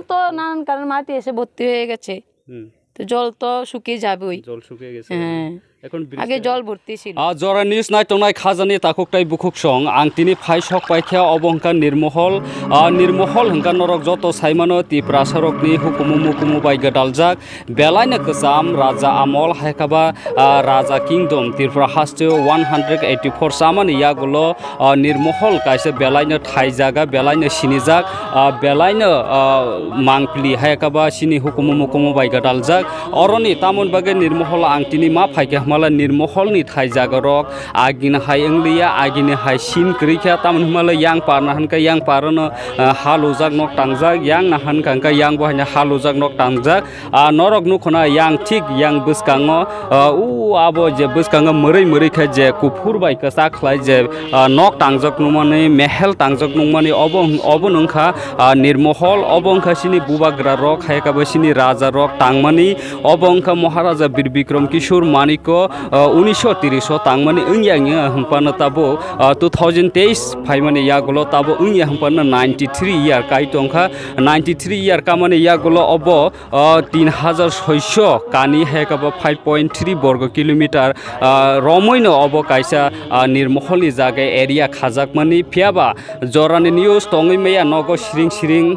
তো নানান কারণে মাটি এসে ভর্তি হয়ে গেছে, তো জল তো শুকিয়ে যাবেই। জল শুকিয়ে গেছে। হ্যাঁ, এখন আগে জল ভর্তি ছিল। জরা নিউজ নাইটংনাই খাজানি তাকুকটাই বুকুক সং আংটিনি ফাই সক পাইখা অবংকা নির্মহল নির্মহল হংকা নরক যত সাইমানো তিপ্রা সরকনি হুকুমু মুকুমু বাই গদালজাক বেলাইনা কসাম রাজা আমল হাयखाबा রাজা কিংডম তিপ্রা হাস্তে 184 সামানি ইয়াগুলো নির্মহল কাইসে বেলাইনা থাইজাगा বেলাইনা সিনিজাক বেলাইনা মাংপলি হাयखाबा সিনি হুকুমু মুকুমু বাই গদালজাক অরনি তামন বাগে নির্মহল আংটিনি মা ফাইখা মালা নির্মহলनि थाइजागरक आगिन हाय इंगलिया आगिन हाय सिन क्रिखा तामन Himalaya yang parna hanka yang parano halojak nok tangjak yang na hanka hanka yang bohanya halojak nok tangjak norok nukhona yang thik yang bwskango u abo je bwskango mörei mörei kha je kufur bai kasa khlai je nok tangjak numani mehel tangjak numani obo nungkha nirmohol obongkha sini bubagra rok haykaba sini raja rok tangmani obongkha maharaja bir bikram kishore maniko 1930 tangmani ungyang hampana tabo 2023 phaimani yagulo tabo unya hampana 93 year kai tongkha 93 year kamani yagulo obo 3600 kani haykaba 5.3 borgo kilometer romoino obo kaisa nirmoholi jaga area khajakmani phiaba jorani news tongui meya nogo siring siring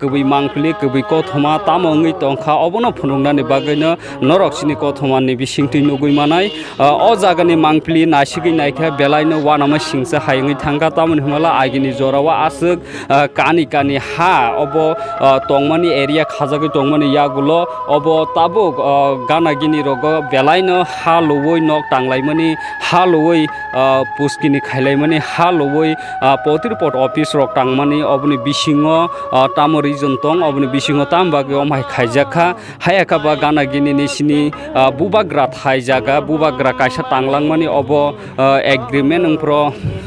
kubui mangpli kubui kothoma tamongui tongkha obono phunungnani bagaino norok sini kothomani bisingtui nugui manai o jagani mangpli nasigui naikha belaino wanama singsa hayungui thangka tamon himala agini jorawa asuk kani kani ha obo tongmani area khajagui tongmani yagulo obo tabo ganagini rogo belaino ha lowoi nok tanglaimani ha lowoi puskini khailaimani ha lowoi potirpot office rok tangmani oboni bisingo tamo region tong oboni bisingo tambage omhai khaijakha hayakaba ganagini nisini bubagra thai jaga bubagra kaisa tanglangmani obo agreement ungpro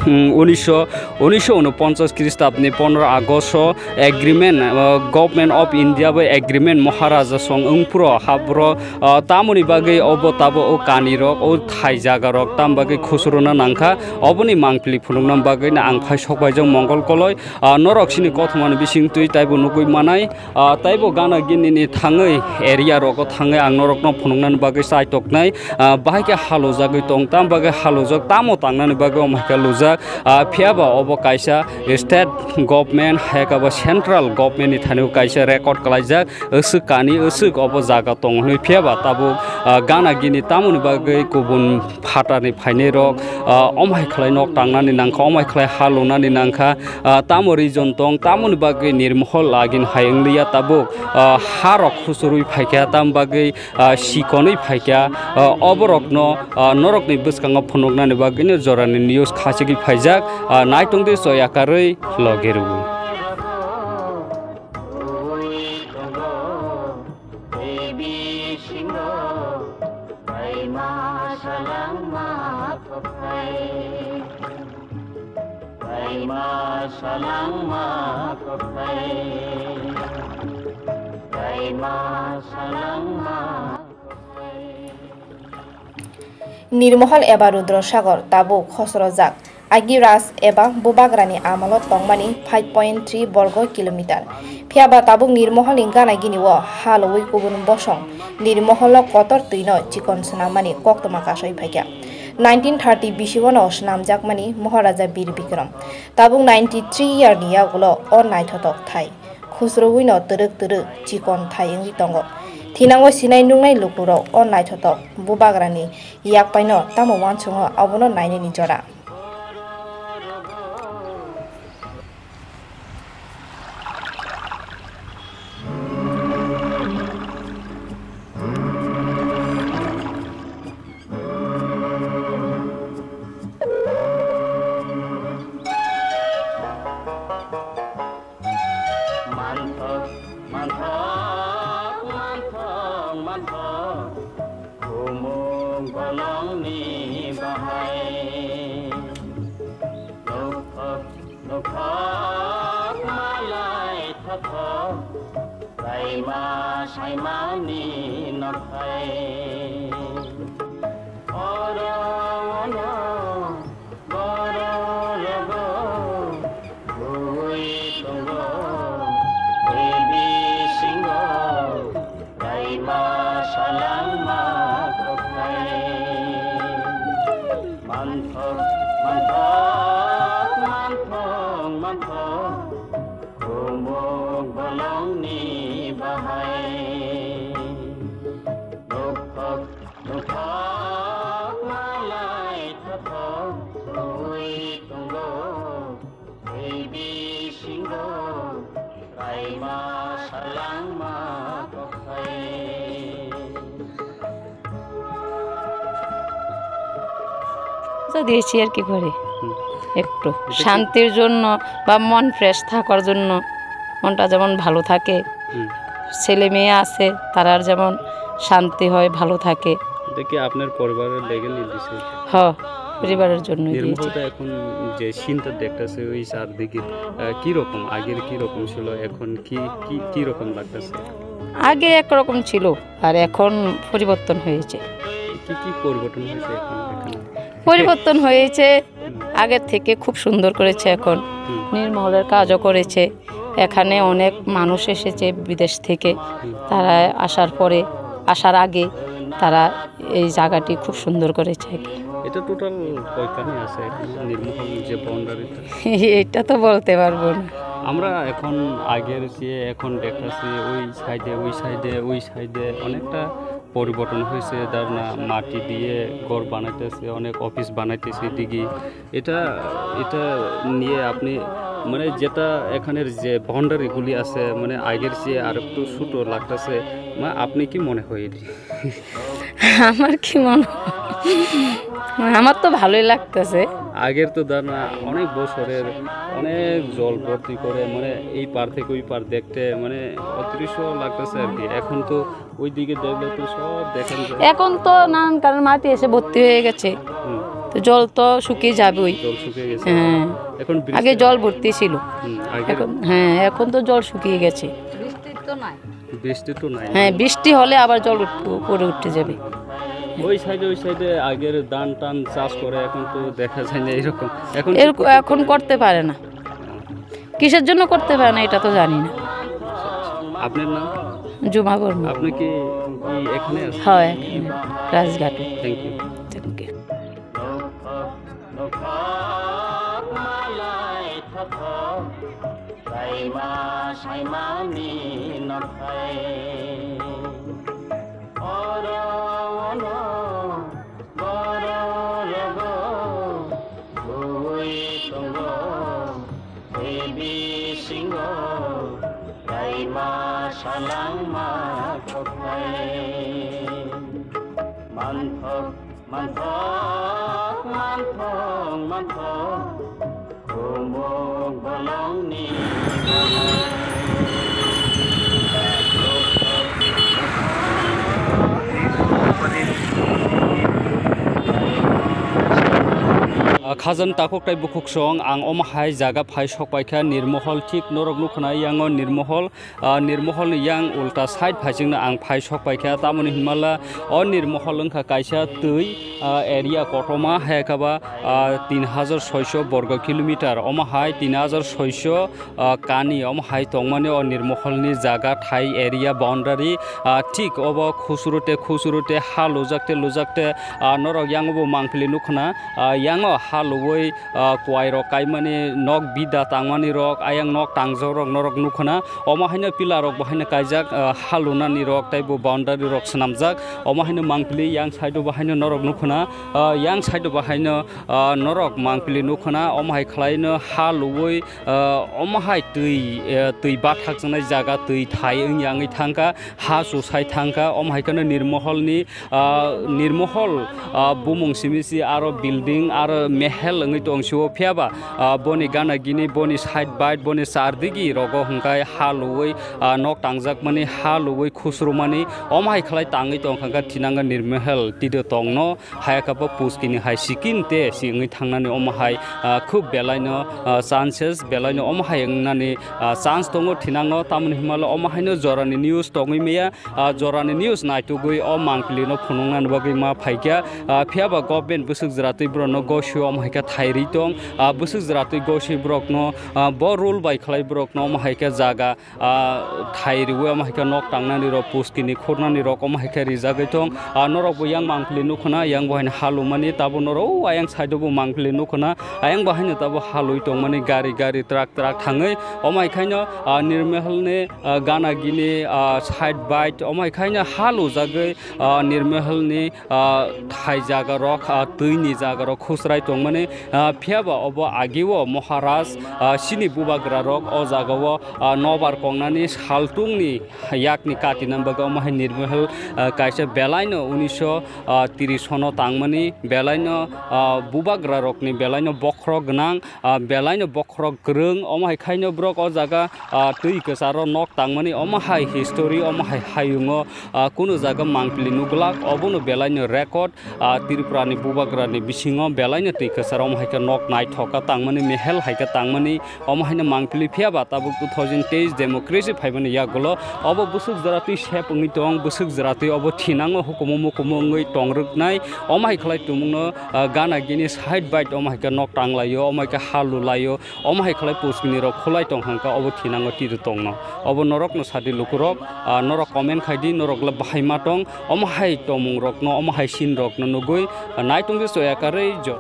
1949 খ্রিস্টাব্দনি 15 August agreement government of India by agreement maharaja song ungpro habro tamoni bagai obo tabo o kani rok o thai jaga rok tam bagai khusrona nangkha oboni mangpli phunungnam bagai na angphai sokbai jong mongol koloi norok sini kothmani bisingtui taibo nugui manai taibo gana ginini thangai area rok thangai ang norok no phunungnan bagai sai toknai bahike halojagui tong tam bagai halojak tamo tangnani bagai omhaka lujak phiaba obo kaisa state government haykaba central government ni thanu kaisa record kalaijak asuk kani asuk obo jaga tongnoi phiaba tabo gana gini tamoni bagai kubun phatani phainai rok omhai khlai nok tangnani nangkha omhai khlai halonani nangkha tamo region tong tamoni bagai nirmohol agin hayenglia tabo harok khusurui phaikya tam bagai sikonui phaikya oborokno norokni bwskango phunuknani bagai jorani news khasigi phaijak naitongde soyakarui logeru নির্মহল এবা রুদ্রসাগর তাবো খসরজাক আगिराज एबा बुबाग्रानि आमलत तंगमानि 5.3 वर्ग kilometre फियाबा Tabuk निर्महल इंगानागिनिओ हालवै कुबुन बसं निर्महल Qatar तुइनो chicken सनामानि कक्तमा कासै फाइका 1930 बिसिवनो स्नामजाकमानि महाराजा बीर Bikram Tabuk 93 यार नियागुलो अ नाइथतक Thai खुसरवैनो तरक तरक chicken थाइंगि तंगो थिनांगो सिनाय नुंनाय लुकुरो अ नाइथतक बुबाग्रानि याकपाइनो तामो वानसुङो अबनो नायनि जरा Baby bolongni bahai nukhok nukhok malai thothok ui tunggo baby singgo raima salangma kokhai দিয়েছি আর কি করে একটু শান্তির জন্য বা মন ফ্রেশ থাকার জন্য, মনটা যেমন ভালো থাকে, ছেলে মেয়ে আছে তারা যেমন শান্তি হয়, ভালো থাকে। এটা কি আপনার পরিবারের লেগে নিয়ে দিছে? হ্যাঁ, পরিবারের জন্য দিয়েছি। নির্মলটা এখন যে সিনটা দেখতেছে ওই চারদিকে কি রকম, আগের কি রকম ছিল, এখন কি রকম লাগতেছে? আগে একরকম ছিল আর এখন পরিবর্তন হয়েছে। কি পরিবর্তন হয়েছে এখন এখানে? পরিবর্তন হয়েছে, আগের থেকে খুব সুন্দর করেছে। এখন নির্মলের কাজও করেছে। এখানে অনেক মানুষ এসেছে বিদেশ থেকে, তারা আসার আগে তারা এই জায়গাটি খুব সুন্দর করেছে। এটা টোটাল কয়খানে আছে নির্মল যে বাউন্ডারিটা? এটা তো বলতে পারবো না। আমরা এখন আগের যে এখন দেখতেছি ওই সাইডে অনেকটা পরিবর্তন হয়েছে। না মাটি দিয়ে ঘর বানাইতেছে, অনেক অফিস বানাইতেছে দিকে। এটা নিয়ে আপনি মানে যেটা এখানের যে বাউন্ডারিগুলি আছে মানে আগের চেয়ে আর একটু ছোটো লাগতেছে, মানে আপনি কি মনে হয়? আমার কি মনে আমার তো ভালোই লাগতেছে। আগের তো না অনেক বছরের অনেক জল ভর্তি করে মানে এই পার থেকে ওই পার দেখতে মানে অদৃশ্য লাগতেছে আর কি। এখন তো ওই দিকে দেখলে তো সব দেখেন, এখন তো নানান কারণ মাটি এসে ভর্তি হয়ে গেছে, তো জল তো শুকিয়ে যাবে। ওই জল শুকিয়ে গেছে। হ্যাঁ, এখন আগে জল ভর্তি ছিল, এখন হ্যাঁ এখন তো জল শুকিয়ে গেছে। বৃষ্টি তো নাই। হ্যাঁ, বৃষ্টি হলে আবার জল উপরে উঠতে যাবে। ওই সাইডে আগের ধান টান চাষ করে, এখন তো দেখা যায় না এরকম। এখন করতে পারে না, কিসের জন্য করতে পারে না এটা তো জানি না। আপনার নাম? জুমা বর্মা। আপনি কি এখানে আছেন? হ্যাঁ, এখানে রাজঘাটে। Thank you. Thank you. খাজান তাককটাই বুকুক সং आं अमाहाय जागा फाय सकपायखा निर्महल ठीक नरक नुखना यांग निर्महल yang उल्टा साइड फाइसिंग आं फाय सकपायखा तामनि हिमाला अ निर्महल लंखा कायसा तै एरिया कटमा हायकाबा 3600 वर्ग किलोमीटर अमाहाय 3600 कानी अमाहाय तंगमाने अ निर्महलनि जागा थाय एरिया बाउंडारी ठीक अब खुसुरुते हा लुजाकते नरक यांगबो मांगफिलि नुखना yang haloi kwai rok kaimani nok bida tangmani rok ayang nok tangjok rok norok nukhona omahaino pillar rok bahaino kaijak halunani rok taibo boundary rok snamjak omahaino mangpili yang side bahaino norok nukhona yang side bahaino norok mangpili nukhona omahai khlaino haloi omahai tui bathak janai jaga tui thai yangai thangka ha susai thangka omahaikano निर्महल bumung simisi aro building aro mehel ngai tongsiwo phiaba boni gana gini boni side bite boni sardigi rogo hungkai haloi nok tangjak mani haloi khusrumani omhai khlai tangai tongkhanga tinanga निर्महल tido tongno hayakapa puskini hai sikin te singai thangnani omhai khub belaino chances belaino omhai ngnani chance tongo tinango tamni himala omhaino jorani news tongoi meya jorani news naitugui o mangpili no phunungnan bagui ma phaikya phiaba government busuk jratui brono go show omhai माहायका थायरि दं बुसुक जरातै गौसि ब्रकनो ब rule bye खलाय ब्रकनो माहायका जागा थायरिवे माहायका नक टांनानि र पुस्किनि खरनानि रक माहायका रिजागै दं नरक बयां मांखलि नुखना yang bahine halu mani tabu noro ayang side bu mangkli nukona ayang bahine tabu halu tong mani gari truck thangai omai khaino nirmehal ne gana gini side bite omai khaino halu jagai nirmehal ni thai jaga rok tuini jaga rok khusrai tong mani phiaba obo agiwo maharaj sini bubagra rok o jagawo nobar kongnani saltungni yakni kati nambaga omai nirmehal kaisa belaino 1930 tangmani belaino bubagra rokni belaino bokrok gnang belaino bokrok grung omai khaino brok o jaga tui kesaro nok tangmani omahai history omahai hayungo kuno jaga mangpili nuglak obono belaino record Tripurani bubagrani bisingo belaino tui kesaro omahai ka nok nai thoka tangmani mehel haika tangmani omahai mangpili phiaba tabuk 2023 democracy phaibani yagulo obo busuk jaratui sepungni tong busuk jaratui obo thinango hukumu mukumu ngoi tongruknai omai khlai tumungno gana gini side bite omai ka nok tanglayo omai ka halu layo omai khlai puskini ro khulai tong hangka obo thinango tiru tongno obo norok no sadi lukurok norok comment khaidi norok la bahai matong omai tomung rokno omai sin rokno nugui naitung so yakarei jo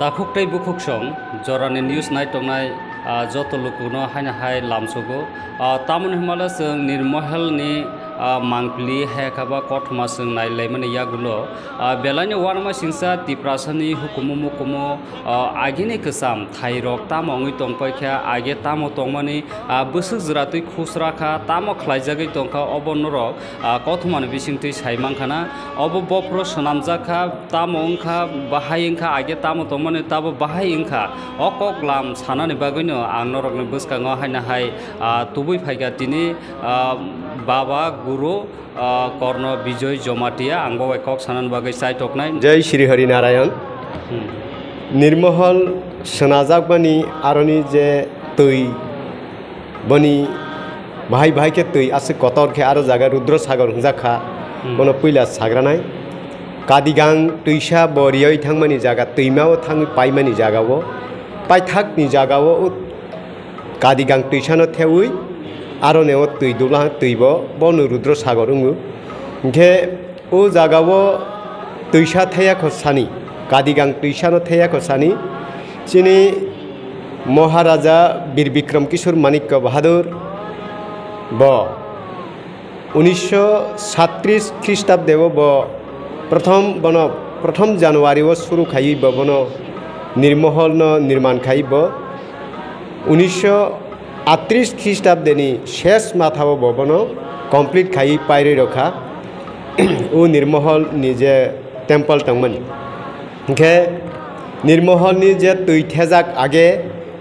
Takuktai bukuk song jorani news night tongnai joto lukuno haina hai lamsogo tamun himala sung nirmahal ni mangpli hekaba kothma sung nai lemani yagulo belani warma singsa tiprasani hukumu mukumu agini kesam thairok tamongui tongpaikha age tamo tongmani busuk jratui khusrakha tamo khlaijagui tongkha obonorok kothmani bisingtui saimangkhana obo bopro sonamjakha tamo ongkha bahayingkha age tamo tongmani tabo bahayingkha okok lam sanani bagino ang norokni buskango haina hai tubui phaiga tini baba guru korno bijoy jomatia angbo ekok sanan bagai sai toknai jai Shri Hari Narayan nirmahal sanajak bani aroni je tui bani bahai ke tui ase kotor ke aro jaga rudro sagar hungjakha kono puila sagranai kadigang tuisa boriyoi thangmani jaga tuimao thang paimani jagao paithakni jagao kadigang tuisano theui aro neo tui dula tuibo bonu rudro sagar ungu ke o jagao tuisa thaya khosani kadigang tuisano thaya khosani chini Maharaja Bir Bikram Kishore Manikya Bahadur bo 1937 খ্রিস্টাব্দে bo प्रथम জানুয়ারি ও শুরু খাইব বনো নির্মহল নির্মাণ খাইব 1938 খ্রিস্টাব্দেনি শেষ মাথাব বনো complete খাই পাইরে রখা ও নির্মহল নিজে টেম্পল তংমন के निर्महल नि जे तैथेजाक आगे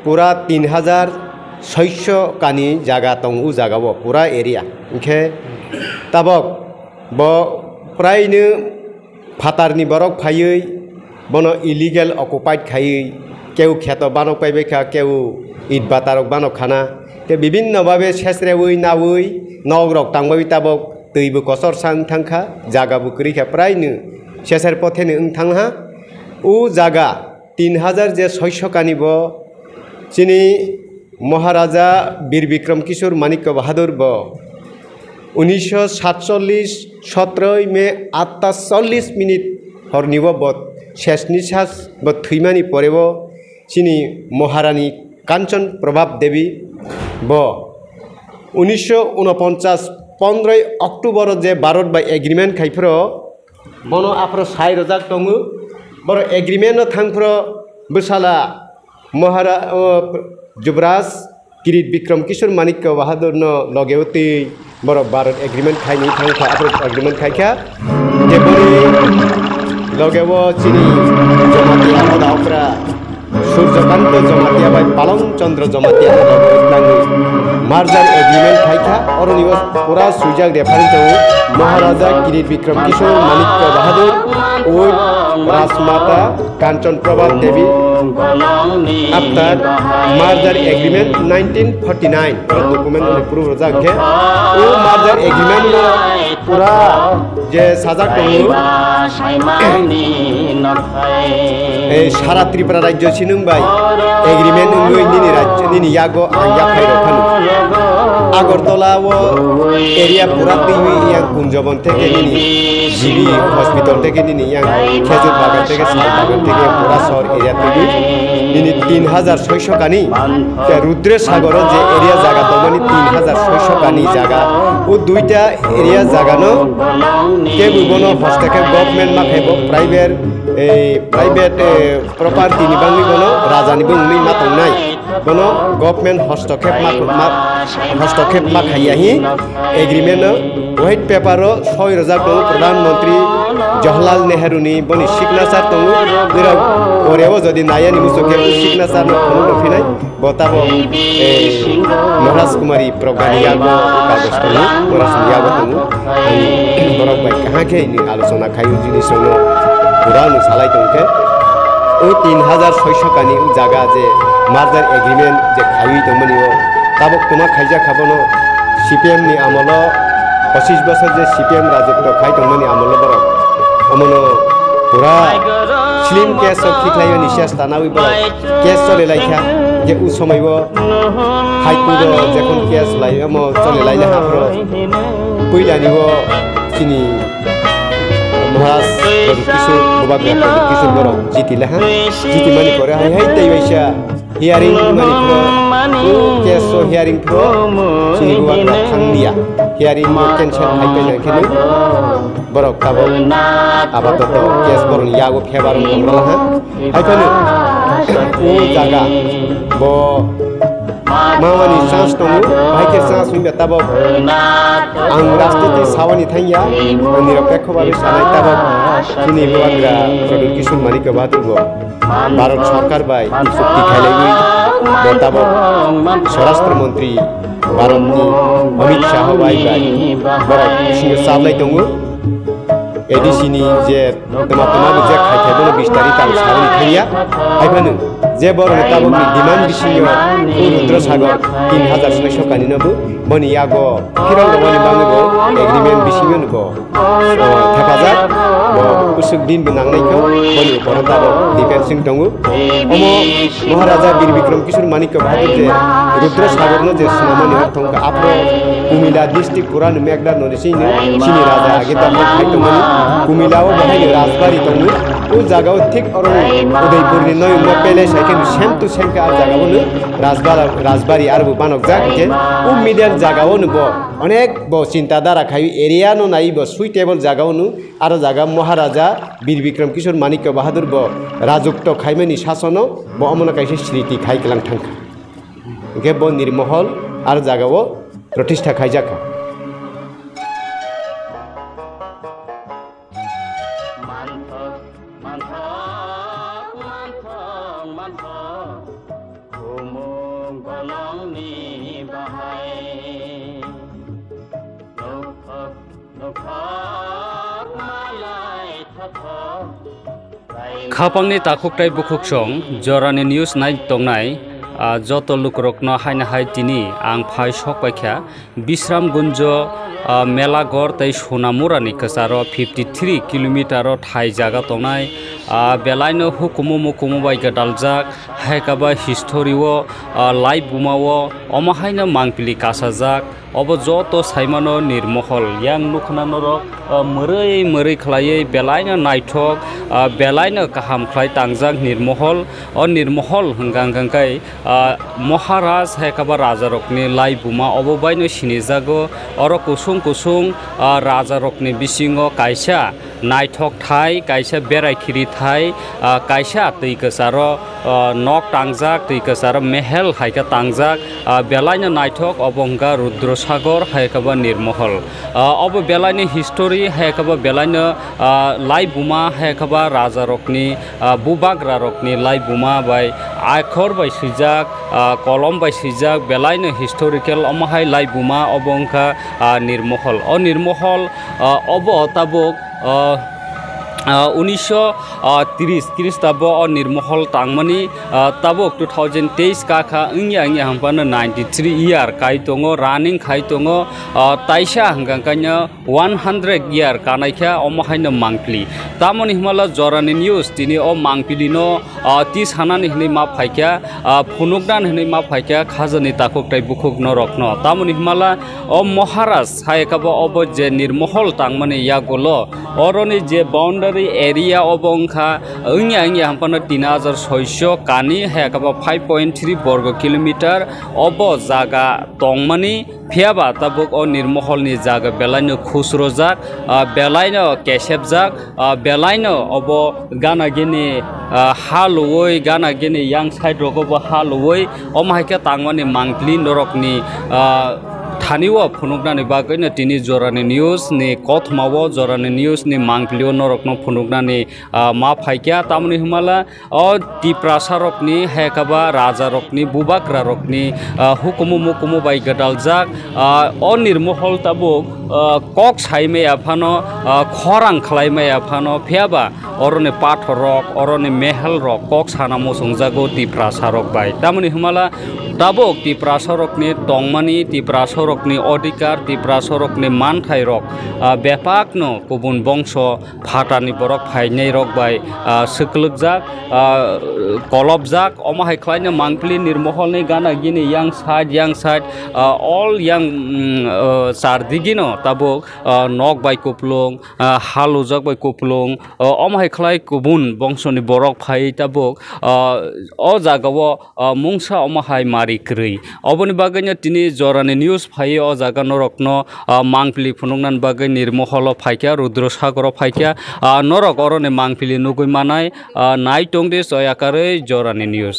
पूरा 3600 कानी जागा दं उ जागाव पूरा एरिया के ताबक ब प्रायनो फातारनि बरक फायै बनो इलिगेल अकुपाइड खायै केउ खेत बानक पाइबेखा केउ इट बातारक बानक खाना के विभिन्न भाबे सेसरेवै नावै नगरक तांबाय ताबक दैबो कसर सान थांखा जागाबो करिखा प्रायनो सेसर पथेनो थांहा उ जागा 3600 कानी ब चिनी महाराजा बीर विक्रम किशोर मानिक्य बहादुर ब 1947 17 मे 8:40 मिनिट हरनिबो ब शेषनिसास ब थैमानि परेबो চিনি মহারানী কাঞ্চন প্রভাব দেবী ব 1949 15 অক্টোবর যে ভারত বাই এগ্রিমেন্ট খাইফ্র বনো আফ্র 60 রজাক দङ बर एग्रीमेंट थांफ्र बसाला महारा युवराज किरीट विक्रम किशोर माणिक्य बाहादुर न लगेवती बर भारत एग्रीमेंट खाइनि थांखा आफर एग्रीमेंट खाइखा जेबरी लगेव चिनी जमातिया दावफ्रा सूर्यकांत जमातिया बाय पालम चंद्र जमातिया लगेवतांनि मार्जार एग्रीमेंट खाइखा अरनिव पूरा सुजाक रेफारेंस दङ महाराजा किरीट विक्रम किशोर माणिक्य बाहादुर और राजमाता कांचन प्रभा देवी आफ्टर मार्जार एग्रीमेंट 1949 डॉक्यूमेंट में प्रूफ रजा के वो मार्जार एग्रीमेंट पूरा जे साजा दङ ए सारा त्रिपुरा राज्य सिनुंबाय एग्रीमेंट निनि राज्य निनि यागो आंया फाइरो फानु আগরতলা ও এরিয়া পুরা টিভি ইয়াং কুঞ্জবন থেকে নিনি জিবি হসপিটাল থেকে নিনি ইয়াং খেজুর বাগান থেকে শাল বাগান থেকে পুরা শহর এরিয়া থেকে নিনি 3600 কানি রুদ্র সাগর যে এরিয়া জায়গা তো মানে 3600 কানি জায়গা ও দুইটা এরিয়া জায়গানো কে বুবনো হস্তকে গভর্নমেন্ট মা খাইব প্রাইভেট প্রপার্টি নিবাংনি বনো রাজানি বুংনি মা তংনাই বনো গভর্নমেন্ট हस्तक्षेप मा खाइयाही एग्रीमेंट व्हाइट पेपर 6 रजा दङ प्रधानमंत्री जवाहरलाल नेहरू बनी सिग्नेचर दङ जेराव गरेव जदि नायानि मुसुके सिग्नेचर फनो फिनाय बताबो महाराज कुमारी प्रज्ञानियागो कागज दङ महाराज दङ बरक बाय कहा के आलोचना खायु जिनिसनो पुरानो सालाय दंके ओ 3600 कानि जागा जे मार्जार एग्रीमेंट जे खायु दंमनि ताबक तुमा खाइजा खाबनो सीपीएम नि आमलो 25 बছর जे सीपीएम राजत्व खाइ दंमनि आमलो बर अमनो पूरा स्लिम केस खिखलायो निशास तानावि बर केस चले लाइखा जे उ समयबो हाइकोर्ट जेखन केस लायो म चले लाइले हाफ्रो पहिलानिबो चिनि महाराज किशोर बाबा किशोर बर जितिला हा जिति मानि करे हाय हाय दैवैसा हियरिंग मानि केस हियरिंग प्रो चिनि गुवा थांलिया हियरिंग कैंसिल खाइबाय खेनु बरक ताबो आबाद तो केस बरन यागो फेबार हमला हा हाइफानु ओ जागा बो मावानि चान्स दङ भाइके चान्स मिबा ताबो आं राष्ट्रपति सावानि थांया निरपेक्षभावे सानाय ताबो चिनि गुवाग्रा प्रदुल किशोर माणिक्य बाहादुर गो भारत सरकार बाय चुक्ति खाइलायबो बताबो स्वराष्ट्र मंत्री भारतनि अमित शाह बाय बरक सिंह साबलाय दङ एडिसिनि जे तमा जे खाइथायबो 20 तारिख आं सावनि थांया हाइफानु जे बरन ताबोनि डिमान्ड बिसियो रुद्र सागर 3600 कानिनबो बनि यागो फिरल दङनि बांगबो एग्रीमेंट बिसियो नको हेफाजाब उसुक दिन बनांनायखौ बनि परताबो डिफेन्सिंग दङ अमो महाराजा वीर विक्रम किशोर माणिक्य बाहादुर जे रुद्र सागरनो जे सुनामनि हरथंका आफ्रो कुमिला डिस्ट्रिक्ट पुरानो मेगदा ननिसिनो सिनि राजा आगे दामो खाइतमनि कुमिलाओ बहाय राजबारी दङ ओ जागाव ठीक अरन उदयपुरनि नय पेले साइकेल सेम टू सेम का जागावनो राजबारी आरो बानक जाके ओ मिडल जागावनो बो अनेक बो चिंताधारा खाइ एरिया नो नाइ बो सुइटेबल जागावनो आरो जागा महाराजा वीर विक्रम किशोर माणिक्य बाहादुर बो राजत्व खाइमनि शासनो बो अमना काइसे स्मृति खाइकलां थांखा के बो निर्महल आरो जागाव प्रतिष्ठा खाइजाखा खापांनि ताखुकटाय बुखुकसं जरानि न्यूज नाय तंनाय जत लुकरकनो हायना हाय तिनि आं फाय सकपायखा विश्रामगुन्ज मेलागड़ तै सोनामुरानि कसारो 53 किलोमीटर थाय जागा तंनाय बेलायनो हुकुमु मुकुमु बाय गदालजाक हायकाबा हिस्टोरिओ लाइव बुमाओ अमाहायनो मांगपिलि कासाजाक अब जत साइमानो निर्महल yang नुखना नरक मोरै मोरै खलायै बेलायनो नायथक बेलायनो गाहाम खलाय तांजाक निर्महल अ निर्महल हंगांगांखाय महाराज हेकाबा राजा रकनि लाई बुमा अबबायनो सिनिजागो अर कुसुं कुसुं राजा रकनि बिसिङो कायसा नायथक थाय कायसा बेरायखिरि थाय कायसा तैकसार नक तांजाक तैकसार मेहेल हायका तांजाक बेलायनो नायथक अबंगा रुद्रसागर हायकाबा निर्महल अब बेलायनि हिस्टोरी हायकाबा बेलायनो लाई बुमा हायकाबा राजा रकनि बुबाग्रा रकनि लाई बुमा बाय आखर बाय सिजाक कलम बाय सिजाक बेलायनो हिस्टोरिकल अमाहाय लाई बुमा अबंका निर्महल अ निर्महल अब ताबुक 1930 ख्रीष्टाब्द निर्महल तांगमानि ताबुक 2023 काखा इंया हांपानो 93 ईयर काय दङ रानिं काय दङ ताइसा हंगांखायनो 100 ईयर कानायखा अमाहायनो मांगप्लि तामनि हिमाला जरानि न्यूज दिनै अ मांगप्लिनो ति सानानि हनै मा फायखा फुनुगदान हनै मा फायखा खाजनि ताकुकटाय बुखुक नरकनो तामनि हिमाला अ महाराज हायकाबा अब जे निर्महल तांगमानि यागोलो अरनि जे बाउंडारी एरिया अबंखा इंया हांपानो 3600 कानि हायकाबा 5.3 वर्ग किलोमीटर अब जागा तंगमानि फियाबा ताबुक अ निर्महलनि जागा बेलायनो खुसरोजाक बेलायनो केसेबजाक बेलायनो अब गानागिनि हालुवै गानागिनि यां साइड रगबो हालुवै अमाहायका तांगमानि मांगप्लि नरकनि थानिवा फुनुगनानि बागैनो दिनै जरानि न्यूज नि कथमावो जरानि न्यूज नि मांगप्लियो नरकनो फुनुगनानि मा फायका तामनि हिमाला अ तिप्रासा रकनि हायकाबा राजा रकनि बुबाग्रा रकनि हुकुमु मुकुमु बाय गदालजाक अ निर्महल ताबुक कक साइमे आफानो खरां खलायमे आफानो फियाबा अरनि पाथर रक अरनि मेहल रक कक साना मोसंजागो तिप्रासा रक बाय तामनि हिमाला ताबुक तिप्रासा रकनि तंमानि तिप्रासा रकनि अधिकार तिप्रासा रकनि मानथाय रक बेपाकनो गुबुन बंश फाटानि बरक फायनाय रक बाय सोकलुकजाक कलबजाक अमाहाय खलायनो मांगप्लि निर्महलनि गानागिनि यां साइड अल यां चारदिगिनो ताबुक नक बाय कुपलुं हालुजाक बाय कुपलुं अमाहाय खलाय गुबुन बंशनि बरक फाय ताबुक अ जागावो मुंसा अमाहाय मारिक्रै अबनि बागैनो दिनै जरानि न्यूज फायो अ जागा नरकनो मांगप्लि फुनुगनान बागै निर्महल फायका रुद्रसागर फायका नरक अरनि मांगप्लि नुगै मानाय नाय टंदेस अयाकारै जरानि न्यूज।